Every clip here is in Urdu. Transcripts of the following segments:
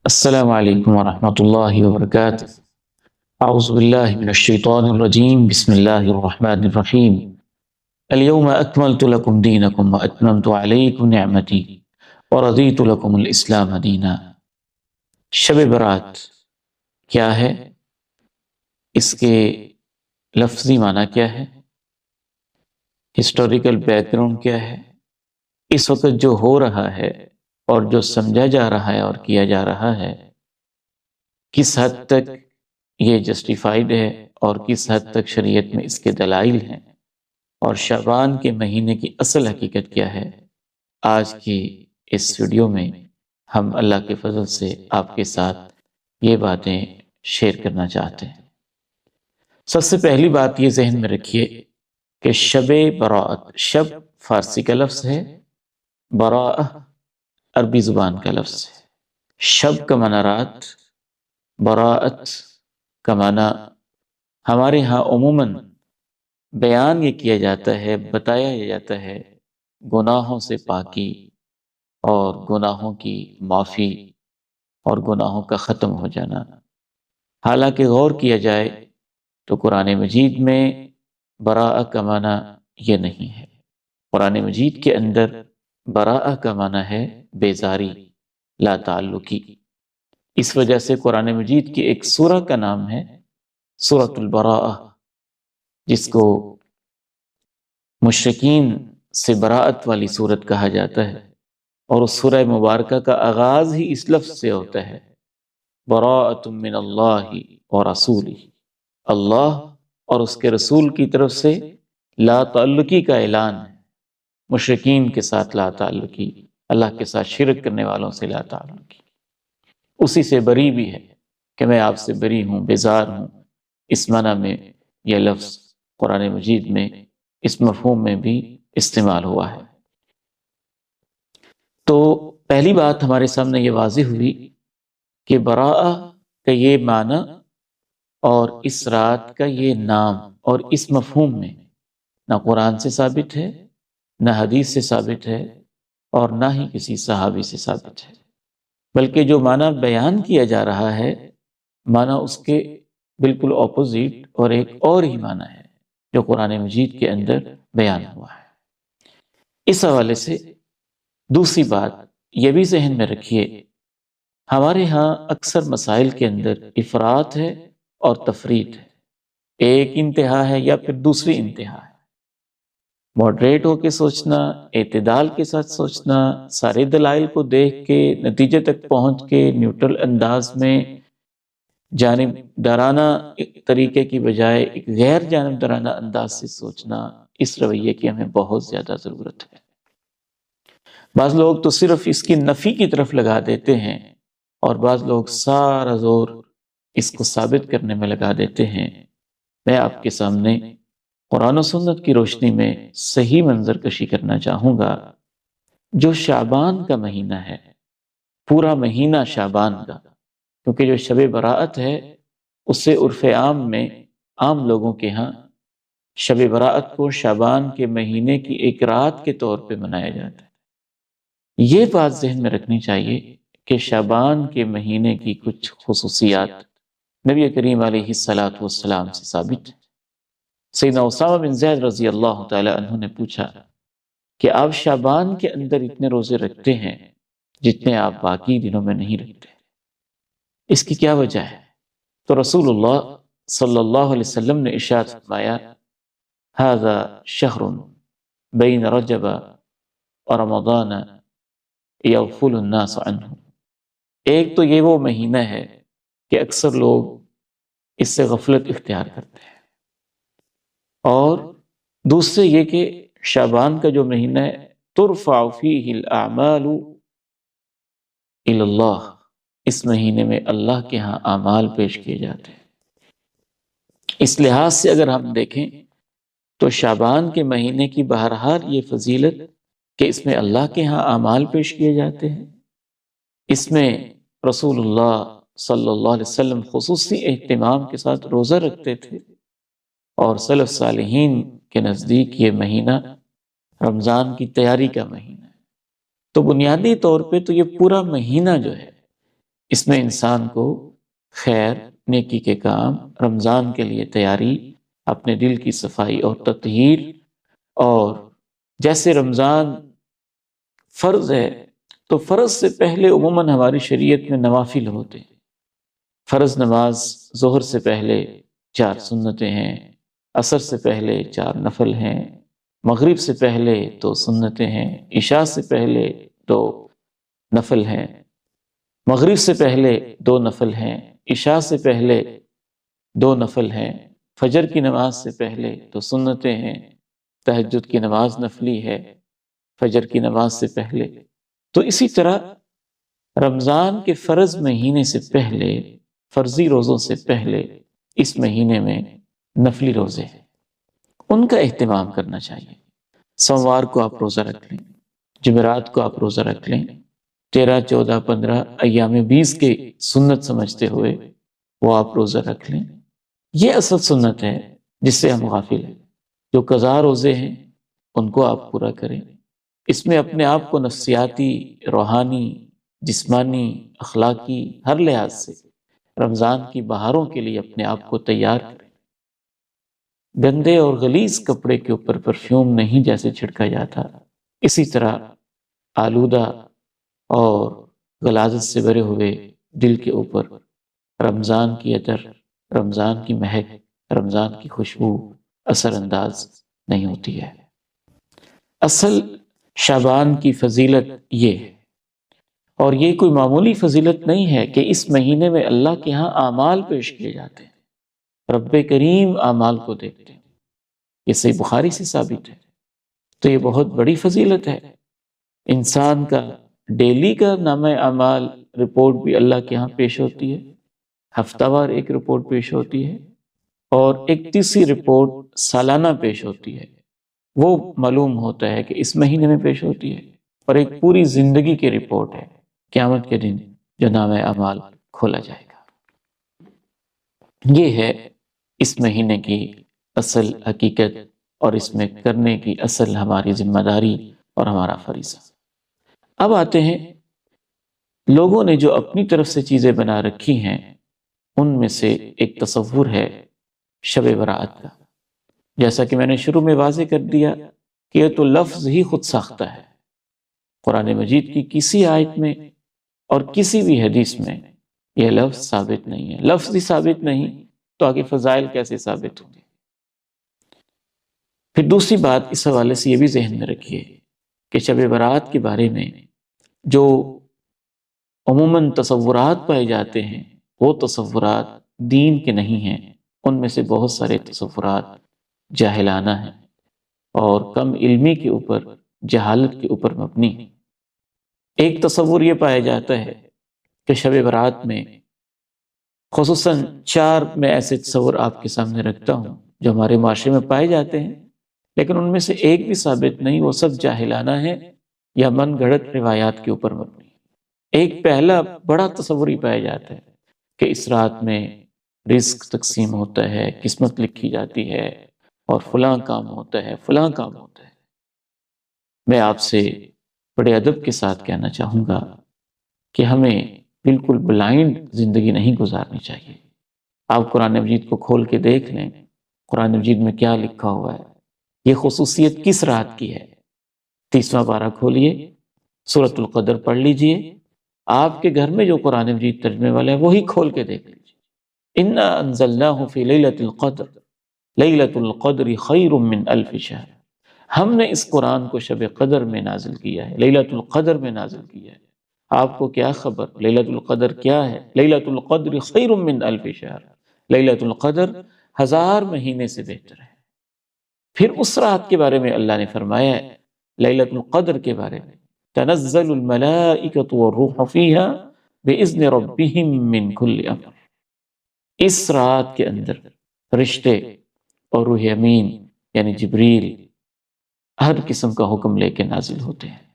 السلام علیکم ورحمۃ اللہ وبرکاتہ۔ اعوذ باللہ من الشیطان الرجیم، بسم اللہ الرحمن الرحیم۔ اليوم اکملت لکم دینکم واتممت علیکم نعمتی ورضیت لکم الاسلام دینا۔ شب برات کیا ہے؟ اس کے لفظی معنی کیا ہے؟ ہسٹوریکل بیک گراؤنڈ کیا ہے؟ اس وقت جو ہو رہا ہے اور جو سمجھا جا رہا ہے اور کیا جا رہا ہے، کس حد تک یہ جسٹیفائیڈ ہے اور کس حد تک شریعت میں اس کے دلائل ہیں، اور شعبان کے مہینے کی اصل حقیقت کیا ہے، آج کی اس ویڈیو میں ہم اللہ کے فضل سے آپ کے ساتھ یہ باتیں شیئر کرنا چاہتے ہیں۔ سب سے پہلی بات یہ ذہن میں رکھیے کہ شب براءت، شب فارسی کا لفظ ہے، براءہ عربی زبان کا لفظ ہے۔ شب کا معنی رات، براءت کا معنی ہمارے ہاں عموماً بیان یہ کیا جاتا ہے، بتایا جاتا ہے گناہوں سے پاکی اور گناہوں کی معافی اور گناہوں کا ختم ہو جانا۔ حالانکہ غور کیا جائے تو قرآن مجید میں براءہ کا معنی یہ نہیں ہے۔ قرآن مجید کے اندر براءہ کا معنی ہے بیزاری، لا تعلقی۔ اس وجہ سے قرآن مجید کی ایک سورہ کا نام ہے سورۃ البراءہ، جس کو مشرکین سے براءت والی سورت کہا جاتا ہے، اور اس سورہ مبارکہ کا آغاز ہی اس لفظ سے ہوتا ہے، براءۃ من اللہ ورسولہ۔ اللہ اور اس کے رسول کی طرف سے لا تعلقی کا اعلان ہے، مشرکین کے ساتھ لا تعلقی، اللہ کے ساتھ شرک کرنے والوں سے لا تعلقی۔ اسی سے بری بھی ہے کہ میں آپ سے بری ہوں، بیزار ہوں، اس معنی میں یہ لفظ قرآن مجید میں اس مفہوم میں بھی استعمال ہوا ہے۔ تو پہلی بات ہمارے سامنے یہ واضح ہوئی کہ براءہ کا یہ معنی اور اس رات کا یہ نام اور اس مفہوم میں نہ قرآن سے ثابت ہے، نہ حدیث سے ثابت ہے، اور نہ ہی کسی صحابی سے ثابت ہے، بلکہ جو معنی بیان کیا جا رہا ہے، معنی اس کے بالکل اپوزٹ اور ایک اور ہی معنی ہے جو قرآن مجید کے اندر بیان ہوا ہے۔ اس حوالے سے دوسری بات یہ بھی ذہن میں رکھیے، ہمارے ہاں اکثر مسائل کے اندر افراط ہے اور تفریط ہے، ایک انتہا ہے یا پھر دوسری انتہا ہے۔ ماڈریٹ ہو کے سوچنا، اعتدال کے ساتھ سوچنا، سارے دلائل کو دیکھ کے نتیجے تک پہنچ کے نیوٹرل انداز میں جانبدارانہ طریقے کی بجائے ایک غیر جانبدارانہ انداز سے سوچنا، اس رویے کی ہمیں بہت زیادہ ضرورت ہے۔ بعض لوگ تو صرف اس کی نفی کی طرف لگا دیتے ہیں، اور بعض لوگ سارا زور اس کو ثابت کرنے میں لگا دیتے ہیں۔ میں آپ کے سامنے قرآن و سنت کی روشنی میں صحیح منظر کشی کرنا چاہوں گا۔ جو شعبان کا مہینہ ہے، پورا مہینہ شعبان کا، کیونکہ جو شب براءت ہے اس سے عرف عام میں عام لوگوں کے ہاں شب براءت کو شعبان کے مہینے کی ایک رات کے طور پہ منایا جاتا ہے۔ یہ بات ذہن میں رکھنی چاہیے کہ شعبان کے مہینے کی کچھ خصوصیات نبی کریم علیہ السلام سے ثابت ہے۔ سیدنا اسامہ بن زید رضی اللہ تعالی عنہ نے پوچھا کہ آپ شعبان کے اندر اتنے روزے رکھتے ہیں جتنے آپ باقی دنوں میں نہیں رکھتے، اس کی کیا وجہ ہے؟ تو رسول اللہ صلی اللہ علیہ وسلم نے ارشاد فرمایا، ھذا شہر بین رجب ورمضان یغفل الناس عنہ۔ ایک تو یہ وہ مہینہ ہے کہ اکثر لوگ اس سے غفلت اختیار کرتے ہیں، اور دوسرے یہ کہ شعبان کا جو مہینہ ہے ترفع فیہ الاعمال الی اللہ، اس مہینے میں اللہ کے ہاں اعمال پیش کیے جاتے ہیں۔ اس لحاظ سے اگر ہم دیکھیں تو شعبان کے مہینے کی بہرحال یہ فضیلت کہ اس میں اللہ کے ہاں اعمال پیش کیے جاتے ہیں، اس میں رسول اللہ صلی اللہ علیہ وسلم خصوصی اہتمام کے ساتھ روزہ رکھتے تھے، اور سلف صالحین کے نزدیک یہ مہینہ رمضان کی تیاری کا مہینہ ہے۔ تو بنیادی طور پہ تو یہ پورا مہینہ جو ہے اس میں انسان کو خیر، نیکی کے کام، رمضان کے لیے تیاری، اپنے دل کی صفائی اور تطہیر، اور جیسے رمضان فرض ہے تو فرض سے پہلے عموماً ہماری شریعت میں نوافل ہوتے ہیں۔ فرض نماز ظہر سے پہلے 4 سنتیں ہیں، عصر سے پہلے 4 نفل ہیں، مغرب سے پہلے 2 سنتیں ہیں، عشاء سے پہلے 2 نفل ہیں، مغرب سے پہلے 2 نفل ہیں، عشاء سے پہلے 2 نفل ہیں، فجر کی نماز سے پہلے 2 سنتیں ہیں، تہجد کی نماز نفلی ہے فجر کی نماز سے پہلے۔ تو اسی طرح رمضان کے فرض مہینے سے پہلے، فرضی روزوں سے پہلے اس مہینے میں نفلی روزے ہیں، ان کا اہتمام کرنا چاہیے۔ سوموار کو آپ روزہ رکھ لیں، جمعرات کو آپ روزہ رکھ لیں، 13، 14، 15 ایام 20 کے سنت سمجھتے ہوئے وہ آپ روزہ رکھ لیں۔ یہ اصل سنت ہے جس سے ہم غافل ہیں۔ جو قضا روزے ہیں ان کو آپ پورا کریں۔ اس میں اپنے آپ کو نفسیاتی، روحانی، جسمانی، اخلاقی ہر لحاظ سے رمضان کی بہاروں کے لیے اپنے آپ کو تیار کریں۔ گندے اور غلیظ کپڑے کے اوپر پرفیوم نہیں جیسے چھڑکا جاتا، اسی طرح آلودہ اور غلاظت سے بھرے ہوئے دل کے اوپر رمضان کی عطر، رمضان کی مہک، رمضان کی خوشبو اثر انداز نہیں ہوتی ہے۔ اصل شعبان کی فضیلت یہ ہے، اور یہ کوئی معمولی فضیلت نہیں ہے کہ اس مہینے میں اللہ کے ہاں اعمال پیش کیے جاتے ہیں، رب کریم اعمال کو دیکھتے ہیں۔ یہ صحیح بخاری سے ثابت ہے۔ تو یہ بہت بڑی فضیلت ہے۔ انسان کا ڈیلی کا نامہ اعمال رپورٹ بھی اللہ کے ہاں پیش ہوتی ہے، ہفتہ وار ایک رپورٹ پیش ہوتی ہے، اور ایک تیسری رپورٹ سالانہ پیش ہوتی ہے۔ وہ معلوم ہوتا ہے کہ اس مہینے میں پیش ہوتی ہے، اور ایک پوری زندگی کی رپورٹ ہے قیامت کے دن جو نامہ اعمال کھولا جائے گا۔ یہ ہے اس مہینے کی اصل حقیقت، اور اس میں کرنے کی اصل ہماری ذمہ داری اور ہمارا فریضہ۔ اب آتے ہیں لوگوں نے جو اپنی طرف سے چیزیں بنا رکھی ہیں، ان میں سے ایک تصور ہے شب برات کا۔ جیسا کہ میں نے شروع میں واضح کر دیا کہ یہ تو لفظ ہی خود ساختہ ہے۔ قرآن مجید کی کسی آیت میں اور کسی بھی حدیث میں یہ لفظ ثابت نہیں ہے۔ لفظ ہی ثابت نہیں تو آگے فضائل کیسے ثابت ہوں گے؟ پھر دوسری بات اس حوالے سے یہ بھی ذہن میں رکھیے کہ شب برات کے بارے میں جو عموماً تصورات پائے جاتے ہیں، وہ تصورات دین کے نہیں ہیں۔ ان میں سے بہت سارے تصورات جاہلانہ ہیں اور کم علمی کے اوپر، جہالت کے اوپر مبنی ہیں۔ ایک تصور یہ پایا جاتا ہے کہ شب برات میں، خصوصاً 4 میں ایسے تصور آپ کے سامنے رکھتا ہوں جو ہمارے معاشرے میں پائے جاتے ہیں، لیکن ان میں سے ایک بھی ثابت نہیں، وہ سب جاہلانہ ہے یا من گھڑت روایات کے اوپر مبنی ہے۔ ایک پہلا بڑا تصور ہی پایا جاتا ہے کہ اس رات میں رزق تقسیم ہوتا ہے، قسمت لکھی جاتی ہے، اور فلاں کام ہوتا ہے، فلاں کام ہوتا ہے۔ میں آپ سے بڑے ادب کے ساتھ کہنا چاہوں گا کہ ہمیں بالکل بلائنڈ زندگی نہیں گزارنی چاہیے۔ آپ قرآن مجید کو کھول کے دیکھ لیں، قرآن مجید میں کیا لکھا ہوا ہے، یہ خصوصیت کس رات کی ہے۔ 30واں پارہ کھولیے، سورۃ القدر پڑھ لیجئے، آپ کے گھر میں جو قرآن مجید ترجمے والا ہے وہی کھول کے دیکھ لیجئے۔ اِنَّا أَنزَلْنَاهُ فِي لَيْلَةِ الْقَدْرِ لَيْلَةُ الْقَدْرِ خَيْرٌ مِّنْ أَلْفِ شَهْرٍ۔ ہم نے اس قرآن کو شب قدر میں نازل کیا ہے، لیلۃ القدر میں نازل کیا ہے۔ آپ کو کیا خبر لیلۃ القدر کیا ہے؟ لیلۃ القدر خیر من الف شہر، لیلۃ القدر 1000 مہینے سے بہتر ہے۔ پھر اس رات کے بارے میں اللہ نے فرمایا ہے، لیلۃ القدر کے بارے میں، تنزل الملائکۃ والروح فیہا باذن ربہم من کل امر۔ اس رات کے اندر فرشتے اور روح امین یعنی جبریل ہر قسم کا حکم لے کے نازل ہوتے ہیں۔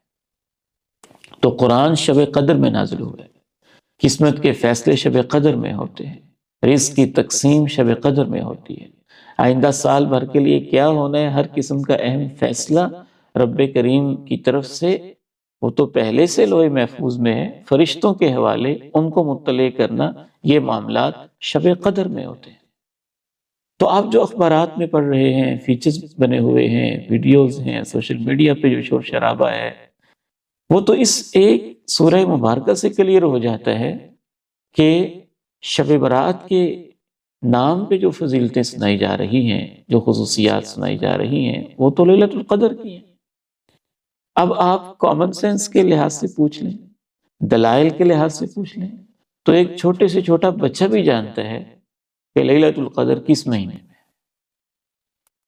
تو قرآن شب قدر میں نازل ہوا ہے، قسمت کے فیصلے شب قدر میں ہوتے ہیں، رزق کی تقسیم شب قدر میں ہوتی ہے، آئندہ سال بھر کے لیے کیا ہونا ہے ہر قسم کا اہم فیصلہ رب کریم کی طرف سے وہ تو پہلے سے لوح محفوظ میں ہے، فرشتوں کے حوالے ان کو مطلع کرنا، یہ معاملات شب قدر میں ہوتے ہیں۔ تو آپ جو اخبارات میں پڑھ رہے ہیں، فیچرز بنے ہوئے ہیں، ویڈیوز ہیں، سوشل میڈیا پہ جو شور شرابہ ہے، وہ تو اس ایک سورہ مبارکہ سے کلیئر ہو جاتا ہے کہ شب برات کے نام پہ جو فضیلتیں سنائی جا رہی ہیں، جو خصوصیات سنائی جا رہی ہیں، وہ تو لیلۃ القدر کی ہیں۔ اب آپ کامن سینس کے لحاظ سے پوچھ لیں، دلائل کے لحاظ سے پوچھ لیں، تو ایک چھوٹے سے چھوٹا بچہ بھی جانتا ہے کہ لیلۃ القدر کس مہینے میں ہے،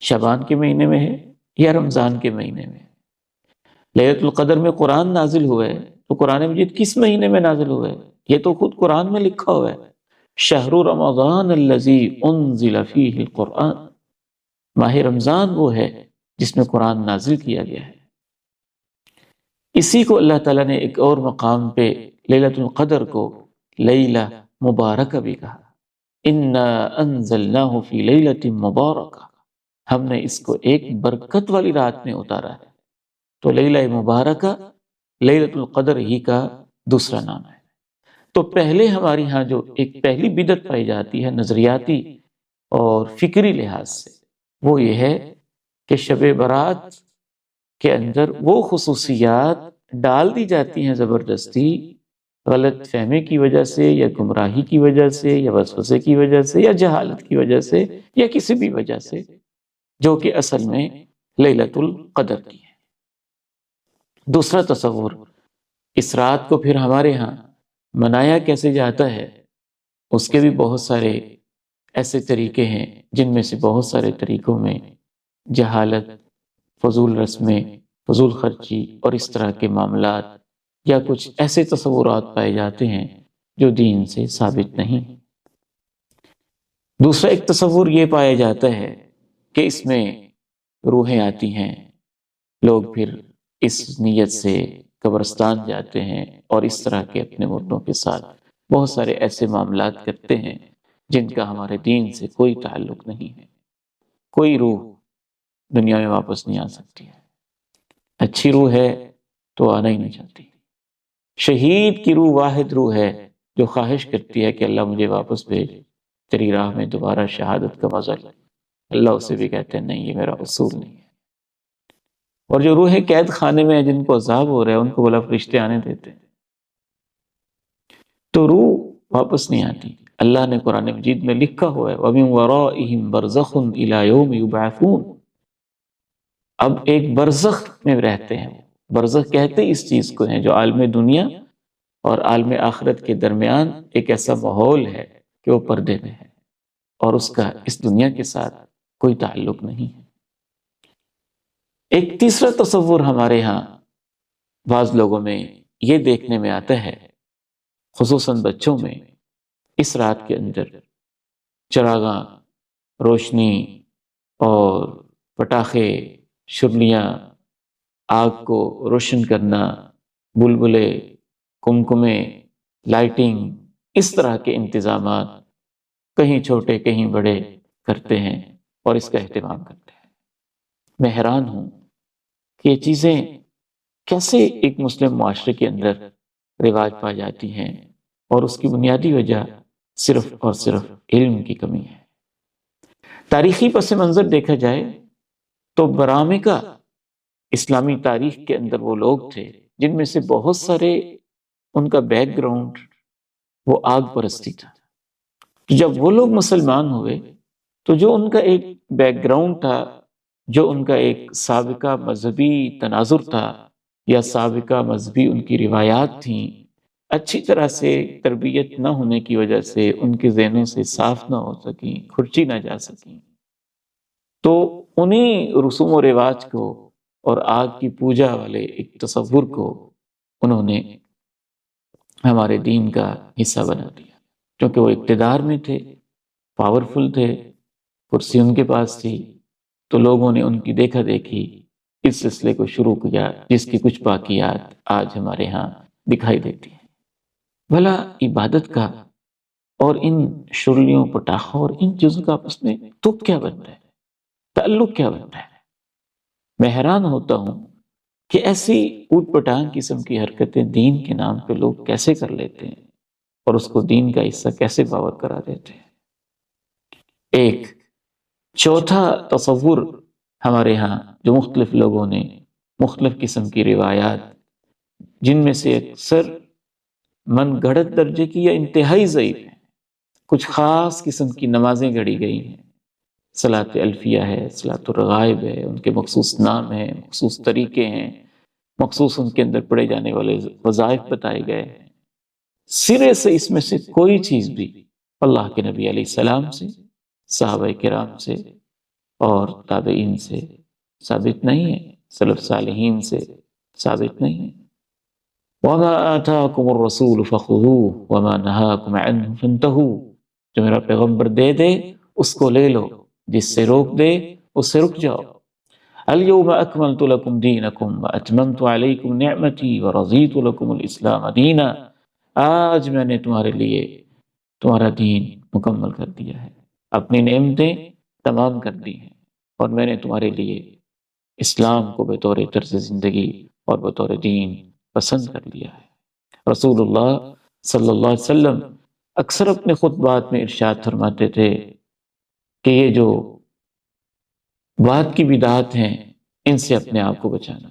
شعبان کے مہینے میں ہے یا رمضان کے مہینے میں ہے۔ لیلۃ القدر میں قرآن نازل ہوا ہے تو قرآن مجید کس مہینے میں نازل ہوا ہے؟ یہ تو خود قرآن میں لکھا ہوا ہے، شہر رمضان الذی انزل فیہ القرآن، ماہ رمضان وہ ہے جس میں قرآن نازل کیا گیا ہے۔ اسی کو اللہ تعالیٰ نے ایک اور مقام پہ لیلۃ القدر کو لیلہ مبارکہ بھی کہا، انا انزلناہ فی لیلۃ مبارکہ، ہم نے اس کو ایک برکت والی رات میں اتارا ہے۔ تو لیلہ مبارکہ لیلۃ القدر ہی کا دوسرا نام ہے۔ تو پہلے ہماری ہاں جو ایک پہلی بدعت پائی جاتی ہے نظریاتی اور فکری لحاظ سے، وہ یہ ہے کہ شب برات کے اندر وہ خصوصیات ڈال دی جاتی ہیں زبردستی، غلط فہمی کی وجہ سے یا گمراہی کی وجہ سے یا وسوسے کی وجہ سے یا جہالت کی وجہ سے یا کسی بھی وجہ سے، جو کہ اصل میں لیلۃ القدر کی ہے۔ دوسرا تصور، اس رات کو پھر ہمارے ہاں منایا کیسے جاتا ہے، اس کے بھی بہت سارے ایسے طریقے ہیں جن میں سے بہت سارے طریقوں میں جہالت، فضول رسمیں، فضول خرچی اور اس طرح کے معاملات یا کچھ ایسے تصورات پائے جاتے ہیں جو دین سے ثابت نہیں۔ دوسرا ایک تصور یہ پایا جاتا ہے کہ اس میں روحیں آتی ہیں، لوگ پھر اس نیت سے قبرستان جاتے ہیں اور اس طرح کے اپنے مردوں کے ساتھ بہت سارے ایسے معاملات کرتے ہیں جن کا ہمارے دین سے کوئی تعلق نہیں ہے۔ کوئی روح دنیا میں واپس نہیں آ سکتی ہے، اچھی روح ہے تو آنا ہی نہیں چاہتی۔ شہید کی روح واحد روح ہے جو خواہش کرتی ہے کہ اللہ مجھے واپس بھیج، تیری راہ میں دوبارہ شہادت کا مزہ لے۔ اللہ اسے بھی کہتے ہیں نہیں، یہ میرا اصول نہیں ہے۔ اور جو روحیں قید خانے میں ہیں، جن کو عذاب ہو رہا ہے، ان کو بلا فرشتے آنے دیتے ہیں، تو روح واپس نہیں آتی۔ اللہ نے قرآن مجید میں لکھا ہوا ہے وَمِن وَرَائِهِمْ بَرْزَخٌ إِلَى يَوْمِ يُبْعَثُونَ، اب ایک برزخ میں رہتے ہیں۔ برزخ کہتے اس چیز کو ہیں جو عالم دنیا اور عالم آخرت کے درمیان ایک ایسا ماحول ہے کہ وہ پردے میں ہے اور اس کا اس دنیا کے ساتھ کوئی تعلق نہیں ہے۔ ایک تیسرا تصور ہمارے ہاں بعض لوگوں میں یہ دیکھنے میں آتا ہے، خصوصاً بچوں میں، اس رات کے اندر چراغاں، روشنی اور پٹاخے، شرلیاں، آگ کو روشن کرنا، بلبلے، کمکمے، لائٹنگ، اس طرح کے انتظامات کہیں چھوٹے کہیں بڑے کرتے ہیں اور اس کا اہتمام کرتے ہیں۔ میں حیران ہوں کہ یہ چیزیں کیسے ایک مسلم معاشرے کے اندر رواج پائی جاتی ہیں، اور اس کی بنیادی وجہ صرف اور صرف علم کی کمی ہے۔ تاریخی پس منظر دیکھا جائے تو برامکہ اسلامی تاریخ کے اندر وہ لوگ تھے جن میں سے بہت سارے ان کا بیک گراؤنڈ وہ آگ پرستی تھا۔ جب وہ لوگ مسلمان ہوئے تو جو ان کا ایک بیک گراؤنڈ تھا، جو ان کا ایک سابقہ مذہبی تناظر تھا یا سابقہ مذہبی ان کی روایات تھیں، اچھی طرح سے تربیت نہ ہونے کی وجہ سے ان کے ذہنوں سے صاف نہ ہو سکیں، کھرچی نہ جا سکیں، تو انہی رسوم و رواج کو اور آگ کی پوجا والے ایک تصور کو انہوں نے ہمارے دین کا حصہ بنا دیا، کیونکہ وہ اقتدار میں تھے، پاورفل تھے، کرسی ان کے پاس تھی، تو لوگوں نے ان کی دیکھا دیکھی اس سلسلے کو شروع کیا جس کی کچھ باقیات آج ہمارے ہاں دکھائی دیتی ہیں۔ بھلا عبادت کا اور ان شرلیوں، پٹاخوں اور ان چیزوں کا آپس میں تو کیا بنتا ہے، تعلق کیا بنتا ہے؟ میں حیران ہوتا ہوں کہ ایسی اوٹ پٹانگ قسم کی حرکتیں دین کے نام پہ لوگ کیسے کر لیتے ہیں اور اس کو دین کا حصہ کیسے باور کرا دیتے ہیں۔ ایک چوتھا تصور ہمارے ہاں جو مختلف لوگوں نے مختلف قسم کی روایات، جن میں سے اکثر من گھڑت درجے کی یا انتہائی ضعیف ہیں، کچھ خاص قسم کی نمازیں گھڑی گئی ہیں، صلاۃ الفیہ ہے، صلاۃ الرغائب ہے، ان کے مخصوص نام ہیں، مخصوص طریقے ہیں، مخصوص ان کے اندر پڑھے جانے والے وظائف بتائے گئے ہیں۔ سرے سے اس میں سے کوئی چیز بھی اللہ کے نبی علیہ السلام سے، صحابہ کرام سے اور تابعین سے ثابت نہیں ہے، سلف صالحین سے ثابت نہیں ہے۔ وَمَا آتَاكُمُ الرَّسُولُ فَخُذُوهُ وَمَا نَهَاكُمْ عَنْهُ فَانْتَهُوا، جو میرا پیغمبر دے دے اس کو لے لو، جس سے روک دے اس سے رک جاؤ۔ الْيَوْمَ أَكْمَلْتُ لَكُمْ دِينَكُمْ وَأَتْمَمْتُ عَلَيْكُمْ نِعْمَتِي وَرَضِيتُ لَكُمُ الْإِسْلَامَ دِينًا، آج میں نے تمہارے لیے تمہارا دین مکمل کر دیا ہے، اپنی نعمتیں تمام کر دی ہیں، اور میں نے تمہارے لیے اسلام کو بطور طرز زندگی اور بطور دین پسند کر لیا ہے۔ رسول اللہ صلی اللہ علیہ وسلم اکثر اپنے خطبات میں ارشاد فرماتے تھے کہ یہ جو بعد کی بدعات ہیں ان سے اپنے آپ کو بچانا۔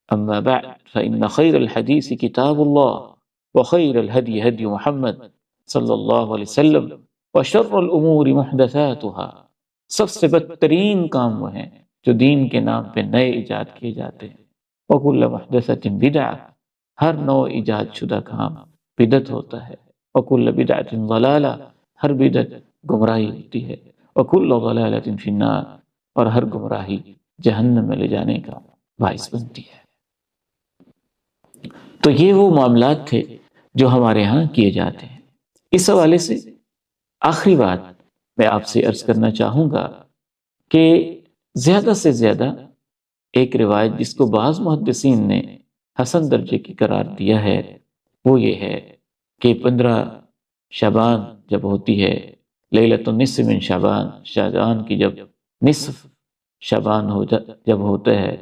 اما بعد فإن خیر الحدیث کتاب اللہ وخیر الہدی ہدی محمد صلی اللہ علیہ وسلم وشر الامور محدثاتها، سب سے بدترین کام وہ ہیں جو دین کے نام پہ نئے ایجاد کیے جاتے ہیں۔ وکل محدثۃ بدعہ، ہر نو ایجاد شدہ کام بدعت ہوتا ہے۔ وکل بدعۃ ضلالہ، ہر بدعت گمراہی ہوتی ہے۔ وکل ضلالۃ فی النار، اور ہر گمراہی جہنم میں لے جانے کا باعث بنتی ہے۔ تو یہ وہ معاملات تھے جو ہمارے ہاں کیے جاتے ہیں۔ اس حوالے سے آخری بات میں آپ سے عرض کرنا چاہوں گا کہ زیادہ سے زیادہ ایک روایت جس کو بعض محدثین نے حسن درجے کی قرار دیا ہے وہ یہ ہے کہ 15 شعبان جب ہوتی ہے، لیلۃ النصف من شعبان، شعبان کی جب نصف شعبان جب ہوتا ہے،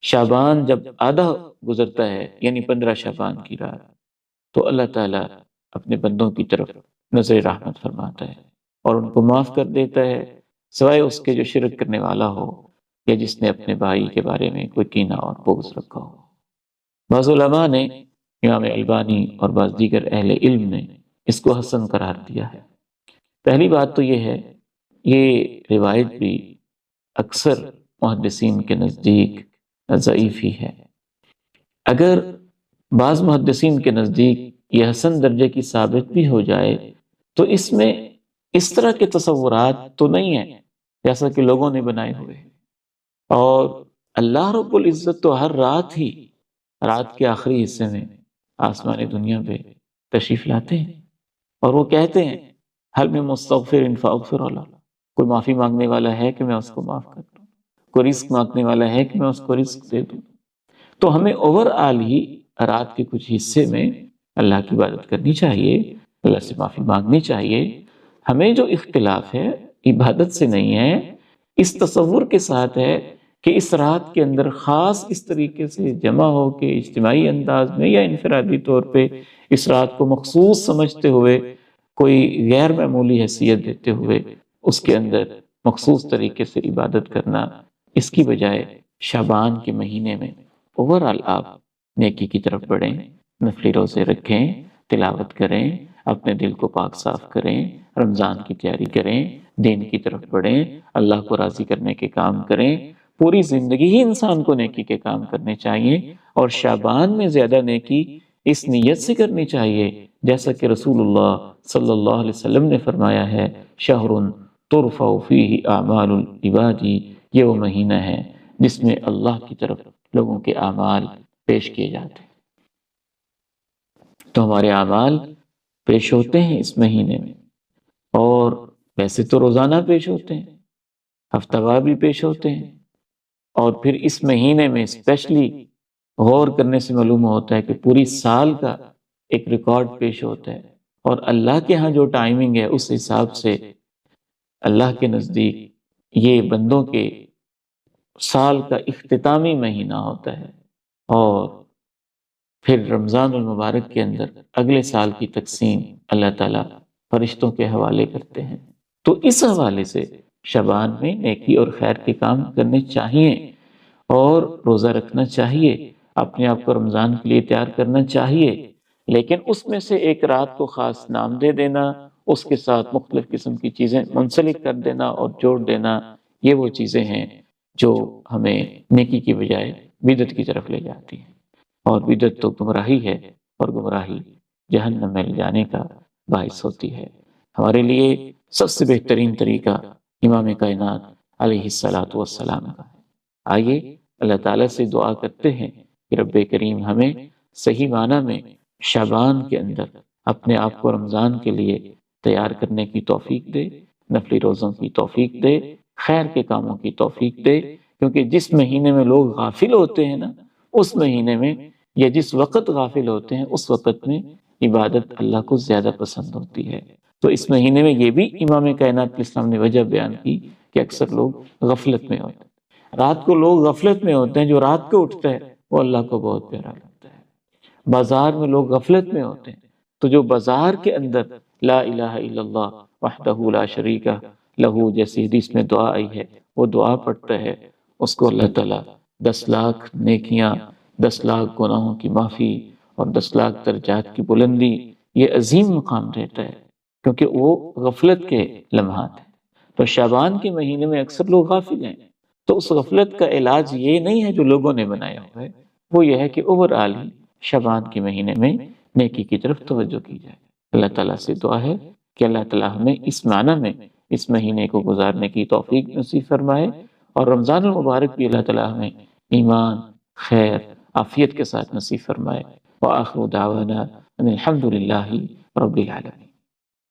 شعبان جب آدھا گزرتا ہے یعنی 15 شعبان کی رات، تو اللہ تعالیٰ اپنے بندوں کی طرف نظر رحمت فرماتا ہے اور ان کو معاف کر دیتا ہے، سوائے اس کے جو شرک کرنے والا ہو یا جس نے اپنے بھائی کے بارے میں کوئی کینہ اور بغض رکھا ہو۔ بعض علماء نے، امام البانی اور بعض دیگر اہل علم نے اس کو حسن قرار دیا ہے۔ پہلی بات تو یہ ہے، یہ روایت بھی اکثر محدثین کے نزدیک ضعیف ہی ہے۔ اگر بعض محدثین کے نزدیک یہ حسن درجے کی ثابت بھی ہو جائے تو اس میں اس طرح کے تصورات تو نہیں ہیں جیسا کہ لوگوں نے بنائے ہوئے ہیں، اور اللہ رب العزت تو ہر رات کے آخری حصے میں آسمان دنیا پہ تشریف لاتے ہیں اور وہ کہتے ہیں حل من مستغفر فاغفر له، کوئی معافی مانگنے والا ہے کہ میں اس کو معاف کر دوں، کوئی رزق مانگنے والا ہے کہ میں اس کو رزق دے دوں۔ تو ہمیں اوور آل ہی رات کے کچھ حصے میں اللہ کی عبادت کرنی چاہیے، اللہ سے معافی مانگنی چاہیے۔ ہمیں جو اختلاف ہے عبادت سے نہیں ہے، اس تصور کے ساتھ ہے کہ اس رات کے اندر خاص اس طریقے سے جمع ہو کے اجتماعی انداز میں یا انفرادی طور پہ اس رات کو مخصوص سمجھتے ہوئے کوئی غیر معمولی حیثیت دیتے ہوئے اس کے اندر مخصوص طریقے سے عبادت کرنا، اس کی بجائے شعبان کے مہینے میں اوورآل آپ نیکی کی طرف بڑھیں، نفلی روزے رکھیں، تلاوت کریں، اپنے دل کو پاک صاف کریں، رمضان کی تیاری کریں، دین کی طرف بڑھیں، اللہ کو راضی کرنے کے کام کریں۔ پوری زندگی ہی انسان کو نیکی کے کام کرنے چاہیے، اور شعبان میں زیادہ نیکی اس نیت سے کرنی چاہیے جیسا کہ رسول اللہ صلی اللہ علیہ وسلم نے فرمایا ہے، شہر ترفع فیہ اعمال العباد، یہ وہ مہینہ ہے جس میں اللہ کی طرف لوگوں کے اعمال پیش کیے جاتے ہیں۔ تو ہمارے اعمال پیش ہوتے ہیں اس مہینے میں، اور ویسے تو روزانہ پیش ہوتے ہیں، ہفتہ وار بھی پیش ہوتے ہیں، اور پھر اس مہینے میں اسپیشلی غور کرنے سے معلوم ہوتا ہے کہ پوری سال کا ایک ریکارڈ پیش ہوتا ہے، اور اللہ کے ہاں جو ٹائمنگ ہے اس حساب سے اللہ کے نزدیک یہ بندوں کے سال کا اختتامی مہینہ ہوتا ہے، اور پھر رمضان المبارک کے اندر اگلے سال کی تقسیم اللہ تعالیٰ فرشتوں کے حوالے کرتے ہیں۔ تو اس حوالے سے شعبان میں نیکی اور خیر کے کام کرنے چاہیے، اور روزہ رکھنا چاہیے، اپنے آپ کو رمضان کے لیے تیار کرنا چاہیے، لیکن اس میں سے ایک رات کو خاص نام دے دینا، اس کے ساتھ مختلف قسم کی چیزیں منسلک کر دینا اور جوڑ دینا، یہ وہ چیزیں ہیں جو ہمیں نیکی کی بجائے بدعت کی طرف لے جاتی ہیں، اور بدعت تو گمراہی ہے، اور گمراہی جہنم میں لے جانے کا باعث ہوتی ہے۔ ہمارے لیے سب سے بہترین طریقہ امام کائنات علیہ الصلاۃ والسلام کا ہے۔ آئیے اللہ تعالیٰ سے دعا کرتے ہیں کہ رب کریم ہمیں صحیح معنی میں شعبان کے اندر اپنے آپ کو رمضان کے لیے تیار کرنے کی توفیق دے، نفلی روزوں کی توفیق دے، خیر کے کاموں کی توفیق دے، کیونکہ جس مہینے میں لوگ غافل ہوتے ہیں نا، اس مہینے میں یا جس وقت غافل ہوتے ہیں اس وقت میں عبادت اللہ کو زیادہ پسند ہوتی ہے۔ تو اس مہینے میں یہ بھی امام کائنات علیہ السلام نے وجہ بیان کی کہ اکثر لوگ غفلت میں ہوتے ہیں، رات کو لوگ غفلت میں ہوتے ہیں، جو رات کو اٹھتا ہے وہ اللہ کو بہت پیارا لگتا ہے۔ بازار میں لوگ غفلت میں ہوتے ہیں، تو جو بازار کے اندر لا الہ الا اللہ وحدہ لا شریک لہ جیسی حدیث میں دعا آئی ہے، وہ دعا پڑھتا ہے، اس کو اللہ تعالیٰ 10 لاکھ نیکیاں، 10 لاکھ گناہوں کی معافی اور 10 لاکھ درجات کی بلندی، یہ عظیم مقام دیتا ہے، کیونکہ وہ غفلت کے لمحات ہیں۔ تو شعبان کے مہینے میں اکثر لوگ غافل ہیں، تو اس غفلت کا علاج یہ نہیں ہے جو لوگوں نے بنایا ہوا ہے، وہ یہ ہے کہ اوورآل شعبان کے مہینے میں نیکی کی طرف توجہ کی جائے۔ اللہ تعالیٰ سے دعا ہے کہ اللہ تعالیٰ ہمیں اس معنی میں اس مہینے کو گزارنے کی توفیق نصیب فرمائے، اور رمضان المبارک بھی اللہ تعالیٰ ہمیں ایمان، خیر، عافیت کے ساتھ نصیب فرمائے۔ وآخر دعوانا ان الحمد للہ رب العالمین۔